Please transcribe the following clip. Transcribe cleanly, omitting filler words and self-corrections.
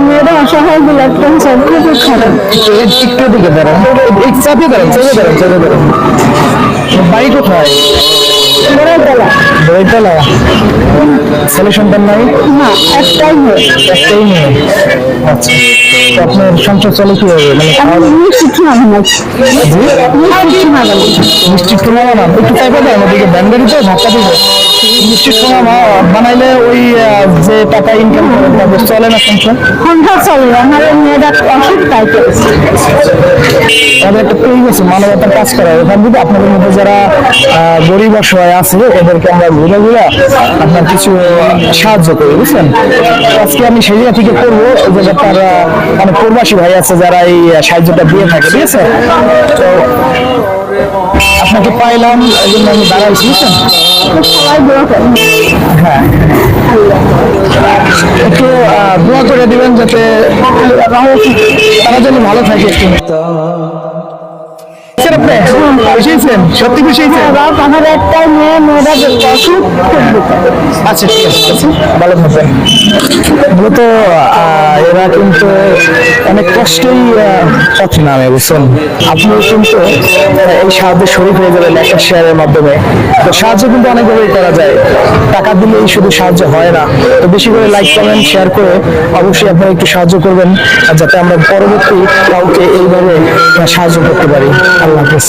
মেয়েরা অসহায় blood cancer খুবই খারাপ। একটু দিকে দাঁড়ান, চাপিয়ে দাঁড়ান, চেপে দাঁড়ান। বাড়ি কোথায়? বইতলা। ছেলে সন্তান নাই? না, একটাই মেয়ে। একটাই মেয়ে। আচ্ছা, তো আপনার সংসার চলে কিভাবে? মানে মিষ্টি ঠোঙা বানান, একটু চাইবে দেন ওদিকে ব্যান্ডারিতে ধাক্কা দিবে। মিষ্টি ঠোঙা বানাইলে ওই যে টাকা ইনকাম করেন তাদের চলে না সংসার? সংসার চলে না, আমার মেয়েরা অসুখ তাই করেছে। তাদের একটা পেজ আছে মানবতার কাজ করা, ওখান থেকে আপনাদের মধ্যে যারা গরিব অসহায় আছে এদেরকে আমরা ঘুরে আপনার কিছু সাহায্য করি, বুঝলেন? আজকে আমি সেই জায়গা থেকে করবো, ওই জায়গায় তার মানে প্রবাসী ভাই আছে যারা এই সাহায্যটা দিয়ে থাকে, ঠিক আছে? তো আপনাকে পাইলাম, এই জন্য আমি দাঁড়াইছি, বুঝছেন? সবাই দোয়া করে। হ্যাঁ, একটু দোয়া করে দিবেন যাতে তারা যেন ভালো থাকে একটু। সত্যি খুশি হয়েছেন? আমার একটাই মেয়ে, মেয়েরা অসুখ খুব দুঃখ। আচ্ছা, ঠিক আছে, ভালো থাকবেন। মূলত এরা কিন্তু অনেক কষ্টেই পথে নামে, বুঝছেন? আপনিও কিন্তু এই সাহায্যে শরীর হয়ে যাবেন একটা শেয়ারের মাধ্যমে। তো সাহায্য কিন্তু অনেকভাবেই করা যায়, টাকা দিলেই শুধু সাহায্য হয় না। তো বেশি করে লাইক কমেন্ট শেয়ার করে অবশ্যই আপনারা একটু সাহায্য করবেন, যাতে আমরা পরবর্তী কাউকে এইভাবে সাহায্য করতে পারি। আল্লাহ হাফেজ।